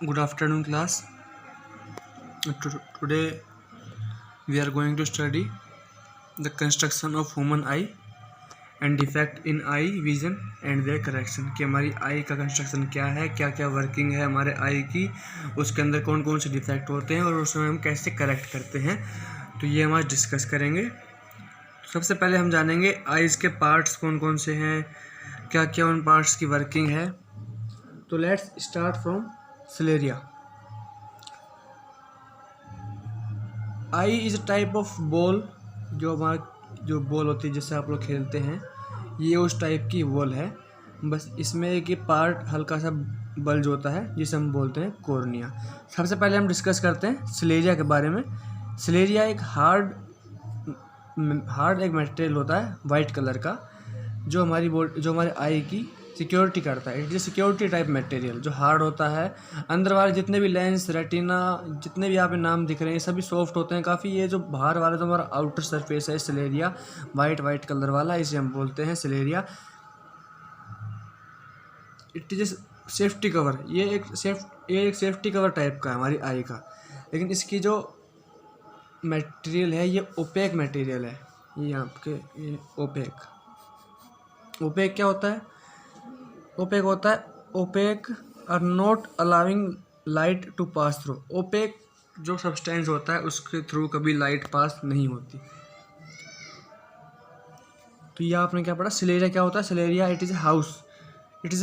Good afternoon, class. Today we are going to study the construction of human eye and defect in eye vision and their correction. कि हमारी आई का construction क्या है, क्या क्या working है हमारे आई की, उसके अंदर कौन कौन से डिफेक्ट होते हैं और उसमें हम कैसे करेक्ट करते हैं, तो ये हम आज डिस्कस करेंगे। सबसे पहले हम जानेंगे आइज़ के पार्ट्स कौन कौन से हैं, क्या क्या उन पार्ट्स की वर्किंग है। तो let's start from sclera. Eye is a type of ball, जो बॉल होती है जिससे आप लोग खेलते हैं, ये उस टाइप की बॉल है। बस इसमें एक ये पार्ट हल्का सा बल्ज होता है जिसे हम बोलते हैं कॉर्निया। सबसे पहले हम डिस्कस करते हैं सिलेरिया के बारे में। सिलेरिया एक हार्ड एक मटेरियल होता है वाइट कलर का, जो हमारे आई की सिक्योरिटी करता है। It is security type material जो हार्ड होता है। अंदर वाले जितने भी लेंस, रेटिना, जितने भी यहाँ पे नाम दिख रहे हैं, सभी सॉफ्ट होते हैं काफ़ी। ये जो बाहर वाला जो हमारा आउटर सरफेस है सिलेरिया, वाइट कलर वाला, इसे हम बोलते हैं सिलेरिया। इट इज सेफ्टी कवर, ये एक सेफ्टी कवर टाइप का है हमारी आई का। लेकिन इसकी जो मटेरियल है ये ओपेक मटेरियल है। ये आपके ये ओपेक क्या होता है? Opaque are not allowing light to pass through. Opaque जो सब्सटेंस होता है उसके थ्रू कभी लाइट पास नहीं होती। तो ये आपने क्या पढ़ा? सिलेरिया क्या होता है? Sclera it is a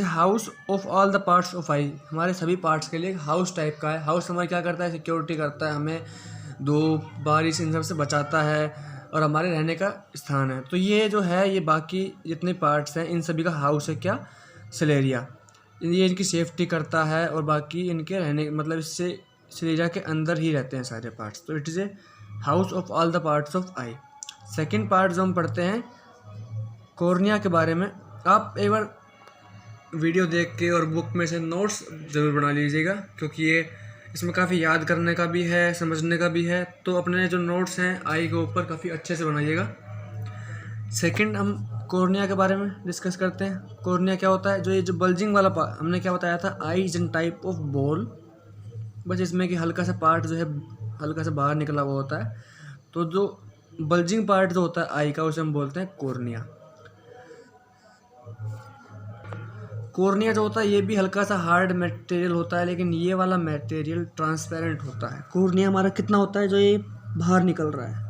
house of all the parts of eye. हमारे सभी पार्ट्स के लिए एक हाउस टाइप का है। हाउस हमारा क्या करता है? सिक्योरिटी करता है, हमें धूप, बारिश, इन सब से बचाता है और हमारे रहने का स्थान है। तो ये जो है, ये बाकी जितने पार्ट्स हैं इन सभी का हाउस है क्या? सिलेरिया। ये इनकी सेफ्टी करता है और बाकी इनके रहने, मतलब इससे सिलेरिया के अंदर ही रहते हैं सारे पार्ट्स। तो it is a house of all the parts of I. Second part जो हम पढ़ते हैं कॉर्निया के बारे में। आप एक बार वीडियो देख के और बुक में से नोट्स ज़रूर बना लीजिएगा, क्योंकि ये इसमें काफ़ी याद करने का भी है, समझने का भी है। तो अपने जो नोट्स हैं आई के ऊपर काफ़ी अच्छे से बनाइएगा। सेकंड हम कॉर्निया के बारे में डिस्कस करते हैं। कॉर्निया क्या होता है? जो बल्जिंग वाला पार्ट हमने क्या बताया था, eye is an type of ball. बस इसमें कि हल्का सा पार्ट जो है हल्का सा बाहर निकला हुआ होता है। तो जो बल्जिंग पार्ट जो होता है आई का, उसे हम बोलते हैं कॉर्निया। कॉर्निया जो होता है ये भी हल्का सा हार्ड मटेरियल होता है, लेकिन ये वाला मटेरियल ट्रांसपेरेंट होता है। कॉर्निया हमारा कितना होता है? जो ये बाहर निकल रहा है।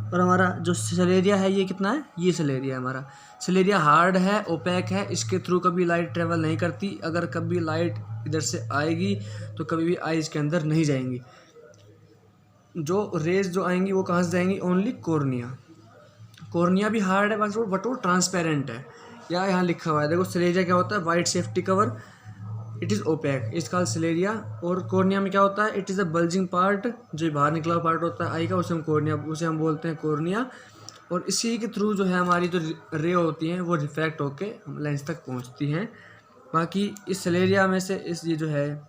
और हमारा जो सिलेरिया है ये कितना है? ये सिलेरिया हमारा। सिलेरिया हार्ड है, ओपेक है, इसके थ्रू कभी लाइट ट्रेवल नहीं करती। अगर कभी लाइट इधर से आएगी तो कभी भी आईज के अंदर नहीं जाएंगी। जो रेज जो आएंगी वो कहाँ से जाएंगी? Only cornea. कॉर्निया भी हार्ड है बट वो ट्रांसपेरेंट है। या यहाँ लिखा हुआ है, देखो सिलेरिया क्या होता है? White safety cover, it is opaque, it's called sclera. और कॉर्निया में क्या होता है? It is a bulging part, जो बाहर निकला हुआ पार्ट होता है आई का, उसे हम बोलते हैं कॉर्निया। और इसी के थ्रू जो है हमारी जो रे होती हैं वो रिफ्रैक्ट होके लेंस तक पहुंचती हैं। बाकी इस सिलेरिया में से ये जो है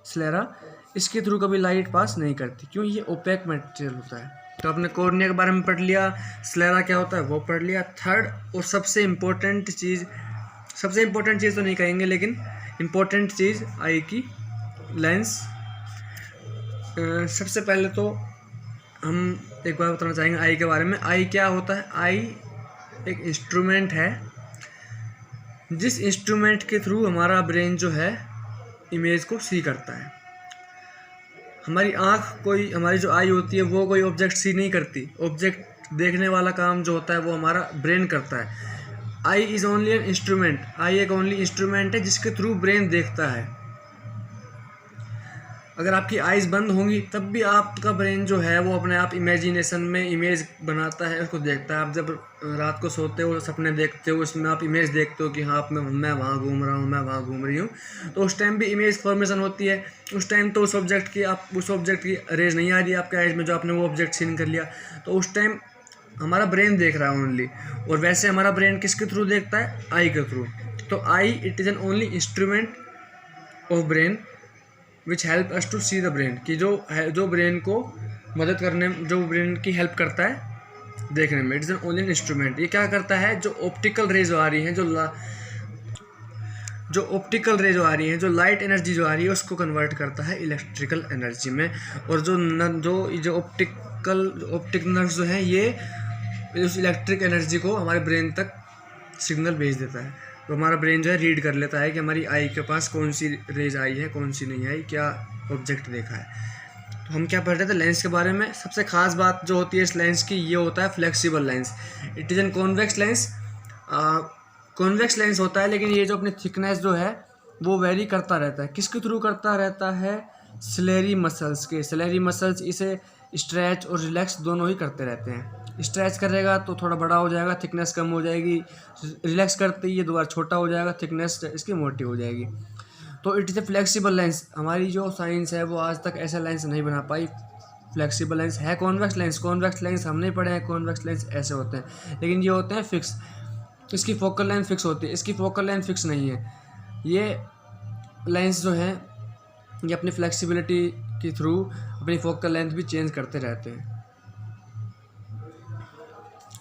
स्लेरा, इसके थ्रू कभी लाइट पास नहीं करती, क्यों? ये ओपेक मटेरियल होता है। तो आपने कॉर्निया के बारे में पढ़ लिया, स्लेरा क्या होता है वो पढ़ लिया। थर्ड और सबसे इम्पोर्टेंट चीज़ तो नहीं कहेंगे, लेकिन इम्पोर्टेंट चीज़ आई की लेंस। सबसे पहले तो हम एक बार बताना चाहेंगे आई के बारे में। आई क्या होता है? आई एक इंस्ट्रूमेंट है, जिस इंस्ट्रूमेंट के थ्रू हमारा ब्रेन जो है इमेज को सी करता है। हमारी जो आई होती है वो कोई ऑब्जेक्ट सी नहीं करती। ऑब्जेक्ट देखने वाला काम जो होता है वो हमारा ब्रेन करता है। I is only an instrument. आई एक ओनली इंस्ट्रूमेंट है जिसके थ्रू ब्रेन देखता है। अगर आपकी आइज़ बंद होंगी तब भी आपका ब्रेन जो है वो अपने आप इमेजिनेशन में इमेज बनाता है, उसको देखता है। आप जब रात को सोते हो, सपने देखते हो, उसमें आप इमेज देखते हो कि हाँ मैं वहाँ घूम रहा हूँ, मैं वहाँ घूम रही हूँ, तो उस टाइम भी इमेज फॉर्मेशन होती है। उस टाइम तो उस ऑब्जेक्ट की रेज नहीं आ रही है आपके आइज़ में, जो आपने वो ऑब्जेक्ट सीन कर लिया। तो उस टाइम हमारा ब्रेन देख रहा है ओनली। और वैसे हमारा ब्रेन किसके थ्रू देखता है? आई के थ्रू। तो eye it is an only instrument of brain which help us to see the brain, कि जो ब्रेन को मदद करने, जो ब्रेन की हेल्प करता है देखने में। It is an only instrument. ये क्या करता है? जो ऑप्टिकल रेज आ रही हैं, जो ऑप्टिकल रे जो आ रही है, जो लाइट एनर्जी जो आ रही है, उसको कन्वर्ट करता है इलेक्ट्रिकल एनर्जी में। और जो ऑप्टिक नर्व्स जो हैं ये उस इलेक्ट्रिक एनर्जी को हमारे ब्रेन तक सिग्नल भेज देता है। तो हमारा ब्रेन जो है रीड कर लेता है कि हमारी आई के पास कौन सी रेज आई है, कौन सी नहीं आई, क्या ऑब्जेक्ट देखा है। तो हम क्या पढ़ रहे थे लेंस के बारे में। सबसे खास बात जो होती है इस लेंस की, ये होता है flexible lens. It is N convex lens. Convex lens होता है, लेकिन ये जो अपनी थिकनेस जो है वो वेरी करता रहता है। किसके थ्रू करता रहता है? सिलेरी मसल्स के। सिलेरी मसल्स इसे स्ट्रेच और रिलैक्स दोनों ही करते रहते हैं। स्ट्रेच करेगा तो थोड़ा बड़ा हो जाएगा, थिकनेस कम हो जाएगी। रिलैक्स करते ही ये दोबारा छोटा हो जाएगा, थिकनेस इसकी मोटी हो जाएगी। तो it is A flexible lens. हमारी जो साइंस है वो आज तक ऐसा लेंस नहीं बना पाई। फ्लेक्सिबल लेंस है कॉन्वेक्स लेंस। कॉन्वेक्स लेंस हम नहीं पढ़े हैं, कॉन्वेक्स लेंस ऐसे होते हैं, लेकिन ये होते हैं फिक्स। इसकी फोकल लेंथ फिक्स होती है, इसकी फोकल लेंथ फिक्स नहीं है। ये लेंस जो है ये अपनी फ्लेक्सिबिलिटी के थ्रू अपनी फोकल लेंथ भी चेंज करते रहते हैं।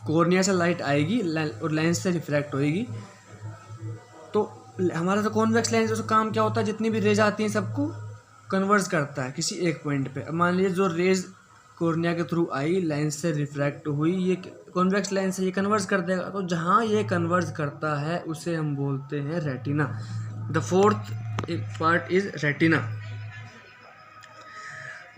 कॉर्निया से लाइट आएगी और लेंस से रिफ्रैक्ट होएगी। तो हमारा जो कॉन्वेक्स लेंस उसका काम क्या होता है? जितनी भी रेज आती हैं सबको कन्वर्स करता है किसी एक पॉइंट पे। अब मान लीजिए जो रेज कॉर्निया के थ्रू आई, लेंस से रिफ्रैक्ट हुई, ये कॉन्वेक्स लेंस है, ये कन्वर्स कर देगा। तो जहाँ ये कन्वर्स करता है उसे हम बोलते हैं retina. The fourth part is retina.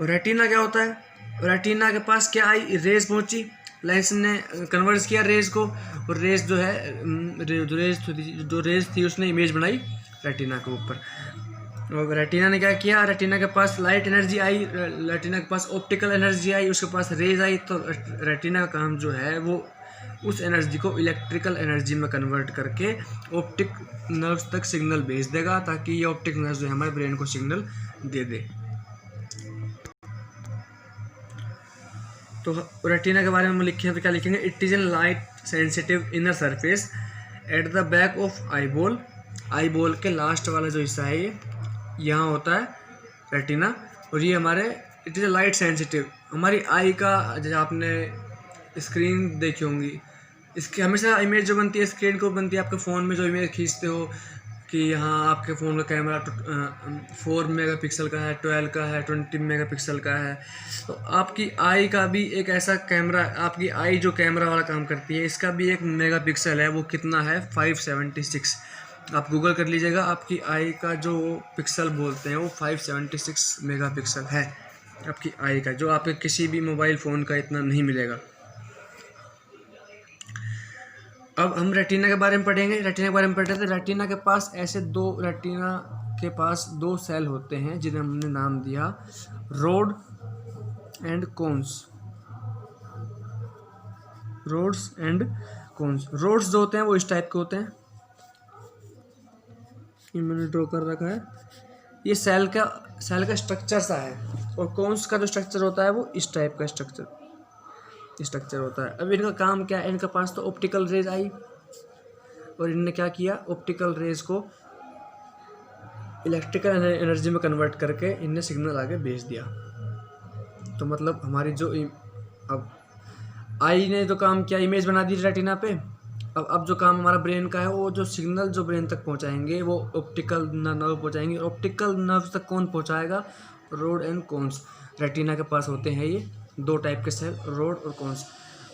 Retina क्या होता है? रेटिना के पास क्या आई? रेज पहुंची, लेंस ने कन्वर्स किया रेज को, और रेज जो है जो रेज थी उसने इमेज बनाई रेटिना के ऊपर। और रेटिना ने क्या किया? रेटिना के पास लाइट एनर्जी आई, रेटिना के पास ऑप्टिकल एनर्जी आई, उसके पास रेज आई। तो रेटिना का काम जो है वो उस एनर्जी को इलेक्ट्रिकल एनर्जी में कन्वर्ट करके ऑप्टिक नर्व्स तक सिग्नल भेज देगा, ताकि ये ऑप्टिक नर्व्स जो है हमारे ब्रेन को सिग्नल दे दे। तो रेटिना के बारे में हम लिखे हैं तो क्या लिखेंगे? It is N light sensitive inner surface at the back of eyeball. Eyeball के लास्ट वाला जो हिस्सा है ये यहाँ होता है रेटिना। और ये हमारे it is A light sensitive. हमारी आई का जैसे आपने स्क्रीन देखी होंगी, इसकी हमेशा इमेज जो बनती है स्क्रीन को बनती है। आपके फ़ोन में जो इमेज खींचते हो कि यहाँ आपके फ़ोन का कैमरा 4 मेगापिक्सल का है, 12 का है, 20 मेगापिक्सल का है। तो आपकी आई का भी एक ऐसा कैमरा, आपकी आई जो कैमरा वाला काम करती है, इसका भी एक मेगापिक्सल है। वो कितना है? 576। आप गूगल कर लीजिएगा, आपकी आई का जो पिक्सल बोलते हैं वो 576 मेगापिक्सल है आपकी आई का, जो आपके किसी भी मोबाइल फ़ोन का इतना नहीं मिलेगा। अब हम रेटिना के बारे में पढ़ेंगे। रेटिना के बारे में पढ़ रहे थे। रेटिना के पास दो सेल होते हैं जिन्हें हमने नाम दिया rod and cones. Rods and cones. Rods जो होते हैं वो इस टाइप के होते हैं, ये मैंने ड्रॉ कर रखा है। ये सेल का स्ट्रक्चर सा है, और कोन्स का जो स्ट्रक्चर होता है वो इस टाइप का स्ट्रक्चर होता है। अब इनका काम क्या है? इनके पास तो ऑप्टिकल रेज आई, और इनने क्या किया? ऑप्टिकल रेज को इलेक्ट्रिकल एनर्जी में कन्वर्ट करके इनने सिग्नल आगे भेज दिया। तो मतलब हमारी जो अब आई ने जो काम किया, इमेज बना दी रेटिना पे। अब जो काम हमारा ब्रेन का है, वो जो सिग्नल जो ब्रेन तक पहुंचाएंगे वो ऑप्टिकल नर्व पहुंचाएंगे। ऑप्टिकल नर्व तक कौन पहुंचाएगा? Road and cons. रेटिना के पास होते हैं ये दो टाइप के सेल, रोड और कोन्स।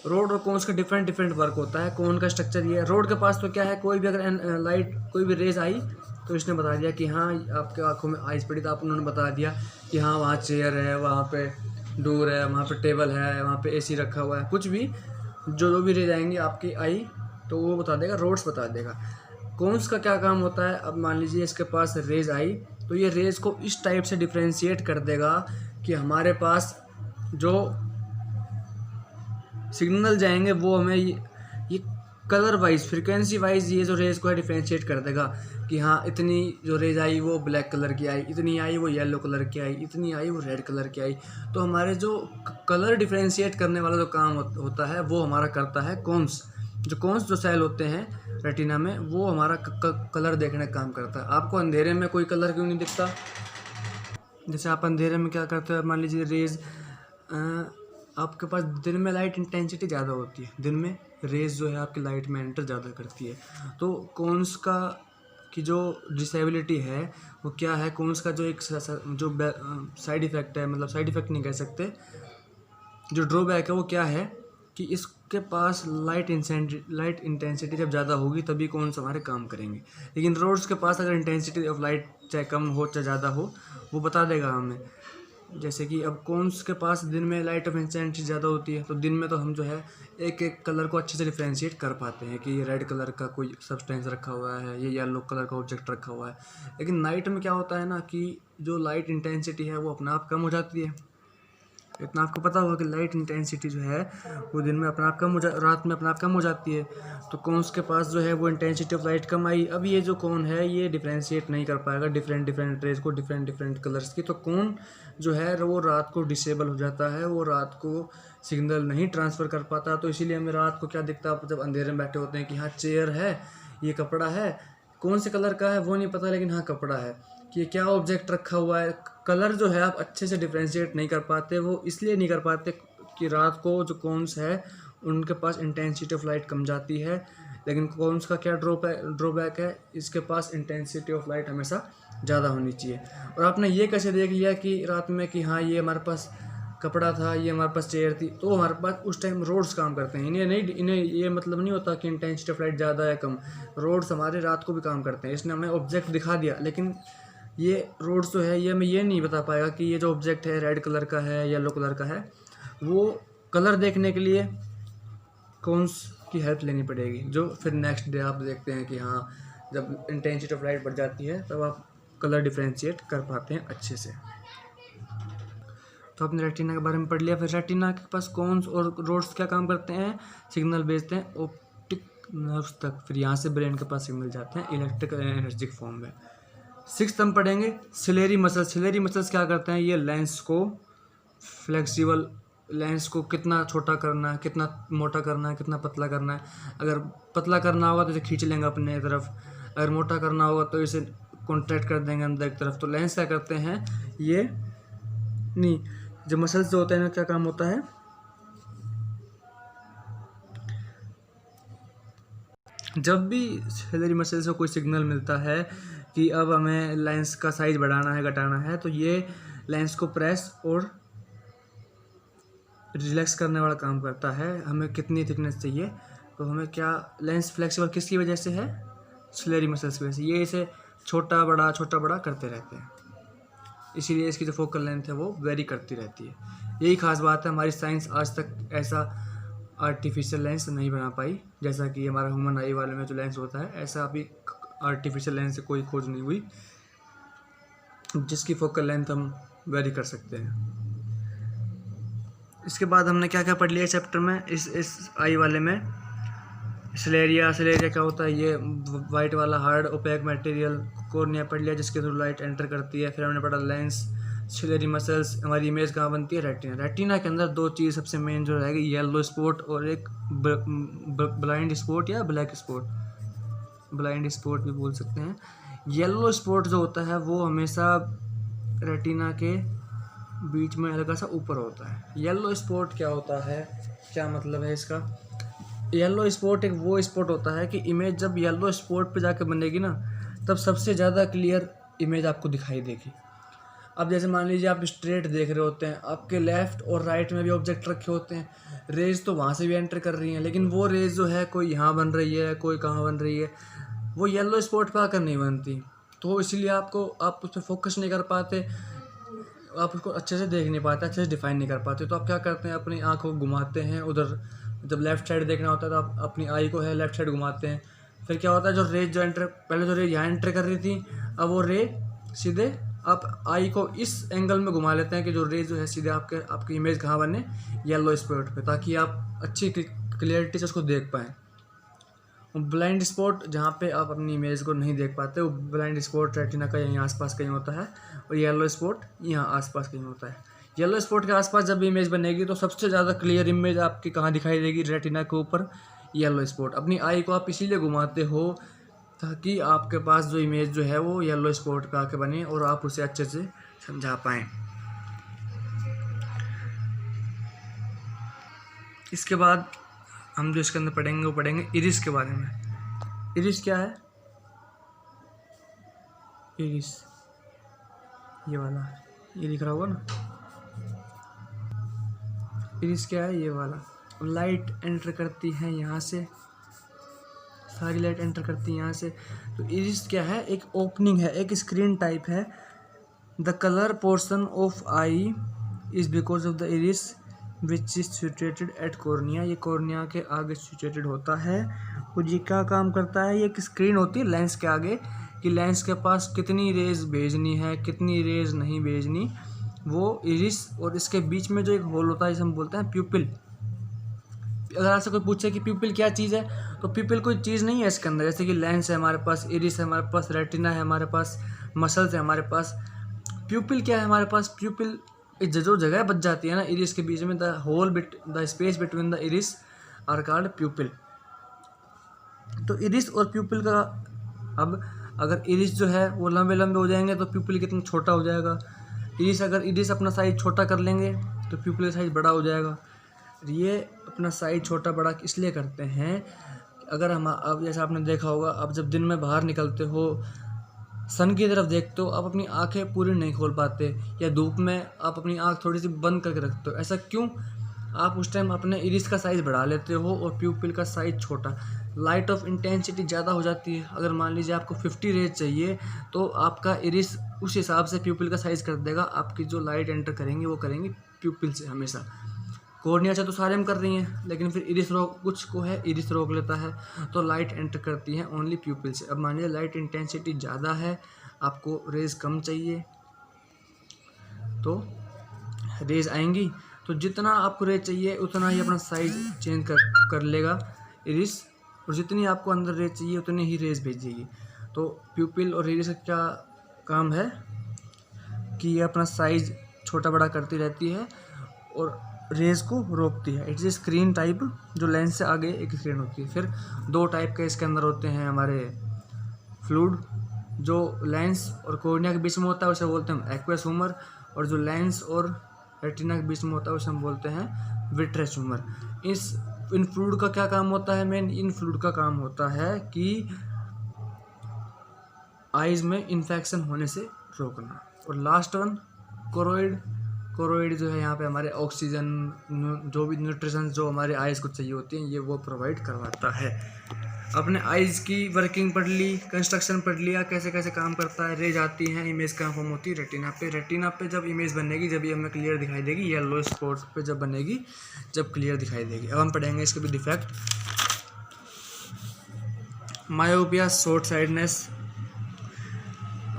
रोड और कोन्स का डिफरेंट वर्क होता है। कोन का स्ट्रक्चर ये है। रोड के पास तो क्या है, कोई भी अगर लाइट कोई भी रेज आई तो इसने बता दिया कि हाँ आपके आंखों में आइज पड़ी, तो उन्होंने बता दिया कि हाँ वहाँ चेयर है, वहाँ पे डोर है, वहाँ पे टेबल है, वहाँ पे एसी रखा हुआ है। कुछ भी जो भी रेज आएंगी आपकी आई, तो वो बता देगा, रोड्स बता देगा। कोन्स का क्या काम होता है? अब मान लीजिए इसके पास रेज आई, तो ये रेज को इस टाइप से डिफ्रेंशिएट कर देगा कि हमारे पास जो सिग्नल जाएंगे वो हमें ये कलर वाइज, फ्रिक्वेंसी वाइज ये जो रेज को है डिफ्रेंशिएट कर देगा कि हाँ इतनी जो रेज आई वो ब्लैक कलर की आई, इतनी आई वो येलो कलर की आई, इतनी आई वो रेड कलर की आई। तो हमारे जो कलर डिफ्रेंशिएट करने वाला जो काम होता है वो हमारा करता है कोन्स। जो सेल होते हैं रेटिना में, वो हमारा कलर देखने का काम करता है। आपको अंधेरे में कोई कलर क्यों नहीं दिखता? जैसे आप अंधेरे में क्या करते हो, मान लीजिए रेज आपके पास दिन में लाइट इंटेंसिटी ज़्यादा होती है, दिन में रेज जो है आपकी लाइट में एंटर ज़्यादा करती है। तो कोन्स का की जो डिसेबिलिटी है वो क्या है, कोन्स का जो एक जो साइड इफ़ेक्ट है, मतलब साइड इफ़ेक्ट नहीं कह सकते, जो ड्रॉबैक है वो क्या है कि इसके पास लाइट इंटेंसिटी जब ज़्यादा होगी तभी कौन सा हमारे काम करेंगे। लेकिन रोड्स के पास अगर इंटेंसिटी ऑफ लाइट चाहे कम हो चाहे ज़्यादा हो वो बता देगा हमें। जैसे कि अब कौन्स के पास दिन में लाइट ऑफ इंटेंसिटी ज़्यादा होती है, तो दिन में तो हम जो है एक एक कलर को अच्छे से डिफ्रेंशिएट कर पाते हैं कि ये रेड कलर का कोई सब्सटेंस रखा हुआ है, ये येलो कलर का ऑब्जेक्ट रखा हुआ है। लेकिन नाइट में क्या होता है ना कि जो लाइट इंटेंसिटी है वो अपने आप कम हो जाती है। इतना आपको पता होगा कि लाइट इंटेंसिटी जो है वो दिन में अपने आप कम हो रात में अपने आप कम हो जाती है। तो कौन्स के पास जो है वो इंटेंसिटी ऑफ लाइट कम आई। अब ये जो कौन है ये डिफ्रेंशिएट नहीं कर पाएगा डिफरेंट रेज को, डिफरेंट कलर्स की। तो कौन जो है वो रात को डिसेबल हो जाता है, वो रात को सिग्नल नहीं ट्रांसफ़र कर पाता। तो इसीलिए हमें रात को क्या दिखता है जब अंधेरे में बैठे होते हैं कि हाँ चेयर है, ये कपड़ा है, कौन से कलर का है वो नहीं पता, लेकिन हाँ कपड़ा है, कि क्या ऑब्जेक्ट रखा हुआ है। कलर जो है आप अच्छे से डिफ्रेंशिएट नहीं कर पाते, वो इसलिए नहीं कर पाते कि रात को जो कॉन्स है उनके पास इंटेंसिटी ऑफ लाइट कम जाती है। लेकिन कॉन्स का क्या ड्रॉबैक है, इसके पास इंटेंसिटी ऑफ लाइट हमेशा ज़्यादा होनी चाहिए। और आपने ये कैसे देख लिया कि रात में कि हाँ ये हमारे पास कपड़ा था, ये हमारे पास चेयर थी, तो हमारे पास उस टाइम रोड्स काम करते हैं। इन्हें ये मतलब नहीं होता कि इंटेंसिटी ऑफ लाइट ज़्यादा है कम, रोड्स हमारे रात को भी काम करते हैं। इसने हमें ऑब्जेक्ट दिखा दिया, लेकिन ये रोड्स जो है ये हमें ये नहीं बता पाएगा कि ये जो ऑब्जेक्ट है रेड कलर का है, येलो कलर का है। वो कलर देखने के लिए कौन्स की हेल्प लेनी पड़ेगी, जो फिर नेक्स्ट डे आप देखते हैं कि हाँ जब इंटेंसिटी ऑफ लाइट बढ़ जाती है तब आप कलर डिफ्रेंशिएट कर पाते हैं अच्छे से। तो आपने रेटिना के बारे में पढ़ लिया। फिर रेटिना के पास कौन्स और रोड्स क्या काम करते हैं, सिग्नल भेजते हैं ऑप्टिक नर्व्स तक, फिर यहाँ से ब्रेन के पास सिग्नल जाते हैं इलेक्ट्रिकल एनर्जिक फॉर्म में। 6th हम पढ़ेंगे सिलेरी मसल्स। सिलेरी मसल्स क्या करते हैं, ये लेंस को फ्लेक्सिबल, लेंस को कितना छोटा करना है, कितना मोटा करना है, कितना पतला करना है। अगर पतला करना होगा तो इसे खींच लेंगे अपने तरफ, अगर मोटा करना होगा तो इसे कॉन्ट्रैक्ट कर देंगे अंदर की तरफ। तो लेंस क्या करते हैं, ये नहीं जो मसल्स जो होते हैं ना क्या काम होता है, जब भी सिलेरी मसल्स को कोई सिग्नल मिलता है कि अब हमें लेंस का साइज बढ़ाना है घटाना है, तो ये लेंस को प्रेस और रिलैक्स करने वाला काम करता है। हमें कितनी थिकनेस चाहिए, तो हमें क्या लेंस फ्लेक्सिबल किसकी वजह से है, सिलेरी मसल्स की वजह से। ये इसे छोटा बड़ा करते रहते हैं, इसीलिए इसकी जो फोकल लेंथ है वो वेरी करती रहती है। यही खास बात है, हमारी साइंस आज तक ऐसा आर्टिफिशियल लेंस नहीं बना पाई, जैसा कि हमारा ह्यूमन आई वाले में जो लेंस होता है, ऐसा अभी आर्टिफिशियल लेंस से कोई खोज नहीं हुई जिसकी फोकल लेंथ हम वेरी कर सकते हैं। इसके बाद हमने क्या क्या पढ़ लिया चैप्टर में, इस आई वाले में सिलेरिया क्या होता है, ये वाइट वाला हार्ड ओपेक मटेरियल कॉर्निया पढ़ लिया जिसके थ्रू लाइट एंटर करती है। फिर हमने पढ़ा लेंस, सिलेरी मसल्स, हमारी इमेज कहाँ बनती है, रेटिना। रेटिना के अंदर दो चीज़ सबसे मेन जो रहेगी, येलो स्पॉट और एक ब्लाइंड स्पॉट या ब्लैक स्पॉट, ब्लाइंड स्पॉट भी बोल सकते हैं। येलो स्पॉट जो होता है वो हमेशा रेटिना के बीच में हल्का सा ऊपर होता है। येलो स्पॉट क्या होता है, क्या मतलब है इसका, येलो स्पॉट एक वो स्पॉट होता है कि इमेज जब येलो स्पॉट पे जाके बनेगी ना तब सबसे ज़्यादा क्लियर इमेज आपको दिखाई देगी। अब जैसे मान लीजिए आप स्ट्रेट देख रहे होते हैं, आपके लेफ़्ट और राइट में भी ऑब्जेक्ट रखे होते हैं, रेज तो वहाँ से भी एंटर कर रही हैं, लेकिन वो रेज जो है कोई यहाँ बन रही है कोई कहाँ बन रही है, वो येलो स्पॉट पर आकर नहीं बनती। तो इसलिए आप उस पर फोकस नहीं कर पाते, आप उसको अच्छे से देख नहीं पाते, अच्छे से डिफाइन नहीं कर पाते। तो आप क्या करते हैं, अपनी आँखों को घुमाते हैं उधर, जब लेफ़्ट साइड देखना होता है तो आप अपनी आई को है लेफ़्ट साइड घुमाते हैं। फिर क्या होता है, जो रेज जो एंटर, पहले जो रेज यहाँ एंटर कर रही थी, अब वो रे सीधे आप आई को इस एंगल में घुमा लेते हैं कि जो रेज जो है सीधे आपकी इमेज कहाँ बने, येलो स्पॉट पे, ताकि आप अच्छी क्लियरिटी से उसको देख पाएँ। ब्लाइंड स्पॉट जहाँ पे आप अपनी इमेज को नहीं देख पाते, वो ब्लाइंड स्पॉट रेटिना का यहीं आसपास कहीं होता है, और येलो स्पॉट यहाँ आसपास कहीं होता है। येलो स्पॉट के आसपास जब इमेज बनेगी तो सबसे ज़्यादा क्लियर इमेज आपकी कहाँ दिखाई देगी, रेटिना के ऊपर, येलो स्पॉट। अपनी आई को आप इसीलिए घुमाते हो ताकि आपके पास जो इमेज जो है वो येलो स्पॉट का आके बने और आप उसे अच्छे से समझा पाएँ। इसके बाद हम जो इसके अंदर पढ़ेंगे वो पढ़ेंगे इरिस के बारे में। इरिस क्या है, इरिस, ये वाला, ये दिख रहा होगा ना, इरिस क्या है, ये वाला। लाइट एंटर करती है यहाँ से, सारी लाइट एंटर करती है यहाँ से। तो इरिस क्या है, एक ओपनिंग है, एक स्क्रीन टाइप है। The colour portion of I is because of the iris which is situated at cornea. ये कॉर्निया के आगे सिचुएटेड होता है। और ये क्या काम करता है, ये एक स्क्रीन होती है लेंस के आगे, कि लेंस के पास कितनी रेज भेजनी है, कितनी रेज नहीं भेजनी, वो इरिस और इसके बीच में जो एक होल होता है जिसे हम बोलते हैं प्यूपिल। अगर आपसे कोई पूछे कि प्यूपिल क्या चीज़ है, तो प्यूपिल कोई चीज़ नहीं है इसके अंदर। जैसे कि लेंस है हमारे पास, इरिस है हमारे पास, रेटिना है हमारे पास, मसल्स है हमारे पास। प्यूपिल क्या है हमारे पास, प्यूपिल जो जगह बच जाती है ना इरिस के बीच में, the space between the iris are called pupil. तो इरिस और प्यूपिल का, अब अगर इरिस जो है वो लंबे लंबे हो जाएंगे तो प्यूपिल कितना छोटा हो जाएगा। अगर इरिस अपना साइज छोटा कर लेंगे तो प्यूपिल का साइज बड़ा हो जाएगा। ये अपना साइज छोटा बड़ा इसलिए करते हैं, अगर हम, अब जैसे आपने देखा होगा, अब जब दिन में बाहर निकलते हो, सन की तरफ देखते हो, आप अपनी आंखें पूरी नहीं खोल पाते, या धूप में आप अपनी आंख थोड़ी सी बंद करके रखते हो। ऐसा क्यों? आप उस टाइम अपने इरिस का साइज़ बढ़ा लेते हो और प्यूपिल का साइज़ छोटा। लाइट ऑफ इंटेंसिटी ज़्यादा हो जाती है। अगर मान लीजिए आपको 50 रेज चाहिए तो आपका इरिस उस हिसाब से प्यूपिल का साइज़ कर देगा। आपकी जो लाइट एंटर करेंगी वो करेंगी प्यूपिल से हमेशा। कॉर्निया से तो सारे हम कर रही हैं, लेकिन फिर इरिस रोक, कुछ को है इरिस रोक लेता है, तो लाइट एंटर करती है ओनली प्यूपिल से। अब मान लीजिए लाइट इंटेंसिटी ज़्यादा है, आपको रेज कम चाहिए, तो रेज आएंगी, तो जितना आपको रेज चाहिए उतना ही अपना साइज चेंज कर लेगा इरिस, और जितनी आपको अंदर रेज चाहिए उतनी ही रेज भेजेगी। तो प्यूपिल और इरिस का क्या काम है कि ये अपना साइज छोटा बड़ा करती रहती है और रेज को रोकती है। इट्स ए स्क्रीन टाइप, जो लेंस से आगे एक स्क्रीन होती है। फिर दो टाइप के इसके अंदर होते हैं हमारे फ्लूइड, जो लेंस और कॉर्निया के बीच में होता है उसे बोलते हैं एक्वस ह्यूमर, और जो लेंस और रेटिना के बीच में होता है उसे हम बोलते हैं विट्रेस ह्यूमर। इन फ्लूइड का क्या काम होता है मेन? इन फ्लूइड का काम होता है कि आइज़ में इन्फेक्शन होने से रोकना। और लास्ट वन कोरोइड जो है यहाँ पे हमारे ऑक्सीजन, जो भी न्यूट्रिशन जो हमारे आइज़ को चाहिए होती हैं, ये वो प्रोवाइड करवाता है। अपने आइज़ की वर्किंग पढ़ ली, कंस्ट्रक्शन पढ़ लिया, कैसे कैसे काम करता है। रेज आती हैं, इमेज कहाँ फॉर्म होती है? रेटिना पे जब इमेज बनेगी जब ये हमें क्लियर दिखाई देगी, येलो स्पॉट पे जब बनेगी जब क्लियर दिखाई देगी। अब हम पढ़ेंगे इसके भी डिफेक्ट। Myopia, short sightedness.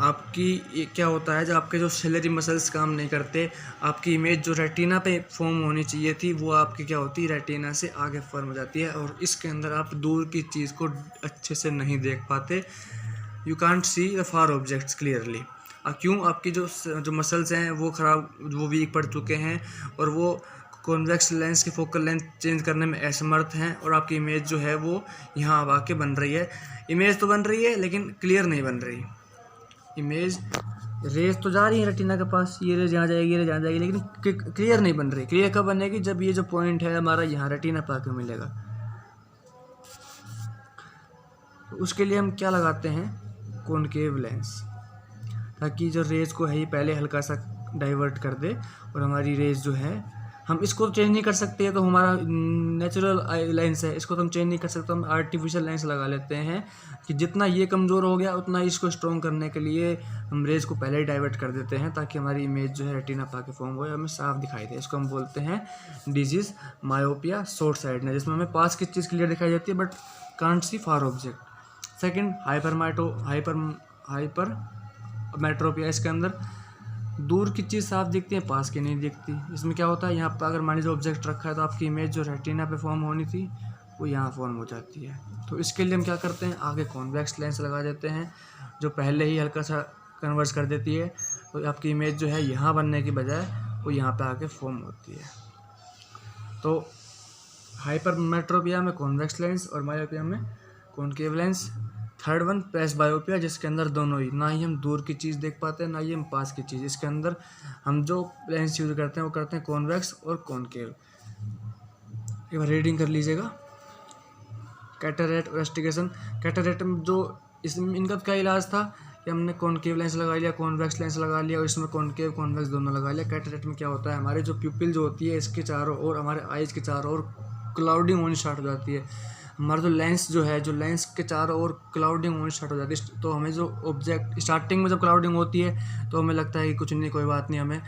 आपकी ये क्या होता है, जब आपके जो सेलेरी मसल्स काम नहीं करते, आपकी इमेज जो रेटिना पे फॉर्म होनी चाहिए थी वो आपकी क्या होती है, रेटिना से आगे फॉर्म हो जाती है, और इसके अंदर आप दूर की चीज़ को अच्छे से नहीं देख पाते। You can't see the far objects clearly. क्यों? आपकी जो मसल्स हैं वो वो वीक पड़ चुके हैं, और वो कॉन्वेक्स लेंस की फोकल लेंथ चेंज करने में असमर्थ हैं, और आपकी इमेज जो है वो यहाँ आके बन रही है। इमेज तो बन रही है लेकिन क्लियर नहीं बन रही। इमेज रेज तो जा रही है रेटिना के पास, ये रेज यहाँ जाएगी, ये रेज यहाँ जाएगी, लेकिन क्लियर नहीं बन रही। क्लियर कब बनेगी? जब ये जो पॉइंट है हमारा यहाँ रेटिना पे आके मिलेगा। तो उसके लिए हम क्या लगाते हैं? कॉनकेव लेंस, ताकि जो रेज को है ही पहले हल्का सा डाइवर्ट कर दे, और हमारी रेज जो है, हम इसको चेंज नहीं कर सकते, तो हमारा नेचुरल लेंस है, इसको तो हम चेंज नहीं कर सकते, तो हम आर्टिफिशियल लेंस लगा लेते हैं कि जितना ये कमज़ोर हो गया उतना इसको स्ट्रॉन्ग करने के लिए हम रेज को पहले ही डाइवर्ट कर देते हैं, ताकि हमारी इमेज जो है रेटिना पाके फॉर्म हो, हमें साफ दिखाई दे। इसको हम बोलते हैं डिजीज़ मायोपिया, शॉर्ट साइडनेस, जिसमें हमें पास की चीज़ क्लियर दिखाई देती है but can't see far object. Second, hypermetropia. इसके अंदर दूर की चीज़ साफ दिखती है, पास की नहीं दिखती। इसमें क्या होता है, यहाँ पर अगर मान लीजिए ऑब्जेक्ट रखा है तो आपकी इमेज जो रेटिना पे फॉर्म होनी थी वो यहाँ फॉर्म हो जाती है। तो इसके लिए हम क्या करते हैं, आगे कॉन्वेक्स लेंस लगा देते हैं, जो पहले ही हल्का सा कन्वर्स कर देती है, तो आपकी इमेज जो है यहाँ बनने की बजाय वो यहाँ पे आके फॉर्म होती है। तो हाइपरमेट्रोपिया में कॉन्वेक्स लेंस और मायोपिया में concave lens. Third one presbyopia, जिसके अंदर दोनों ही, ना ही हम दूर की चीज़ देख पाते हैं ना ही हम पास की चीज़। इसके अंदर हम जो लेंस यूज़ करते हैं वो करते हैं कॉन्वेक्स और कॉनकेव। एक बार रीडिंग कर लीजिएगा। Cataract investigation. कैटरेक्ट में जो इनका क्या इलाज था कि हमने कॉनकेव लेंस लगा लिया, कॉन्वेक्स लेंस लगा लिया और इसमें कॉनकेव कॉन्वेक्स दोनों लगा लिया। कैटरेक्ट में क्या होता है, हमारे जो प्यूपिल जो होती है इसके चारों ओर, हमारे आइज़ के चारों ओर क्लाउडिंग होनी स्टार्ट हो जाती है। हमारा जो लेंस जो है, जो लेंस के चारों ओर क्लाउडिंग होनी स्टार्ट हो जाती है। तो हमें जो ऑब्जेक्ट स्टार्टिंग में जब क्लाउडिंग होती है तो हमें लगता है कि कुछ नहीं, कोई बात नहीं, हमें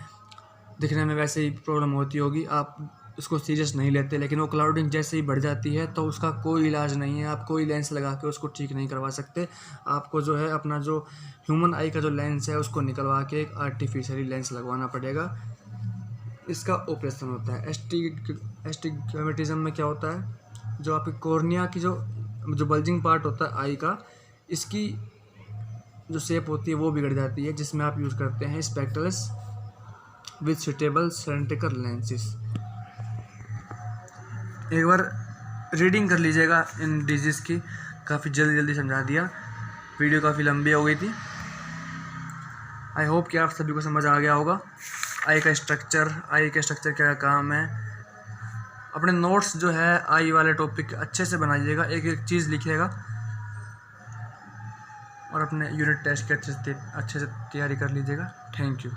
दिखने में वैसे ही प्रॉब्लम होती होगी, आप उसको सीरियस नहीं लेते। लेकिन वो क्लाउडिंग जैसे ही बढ़ जाती है तो उसका कोई इलाज नहीं है, आप कोई लेंस लगा के उसको ठीक नहीं करवा सकते। आपको जो है अपना जो ह्यूमन आई का जो लेंस है उसको निकलवा के एक आर्टिफिशियली लेंस लगवाना पड़ेगा। इसका ऑपरेशन होता है। एस्टिग्मेटिज्म में क्या होता है, जो आपकी कॉर्निया की जो बल्जिंग पार्ट होता है आई का, इसकी जो शेप होती है वो बिगड़ जाती है, जिसमें आप यूज़ करते हैं स्पेक्ट्रल्स विथ सुटेबल सिलेंड्रिकल लेंसेज। एक बार रीडिंग कर लीजिएगा इन डिजीज़ की, काफ़ी जल्दी समझा दिया, वीडियो काफ़ी लंबी हो गई थी। आई होप कि आप सभी को समझ आ गया होगा आई का स्ट्रक्चर क्या काम है। अपने नोट्स जो है आई वाले टॉपिक अच्छे से बनाइएगा, एक एक चीज़ लिखिएगा और अपने यूनिट टेस्ट के अच्छे से तैयारी कर लीजिएगा। Thank you.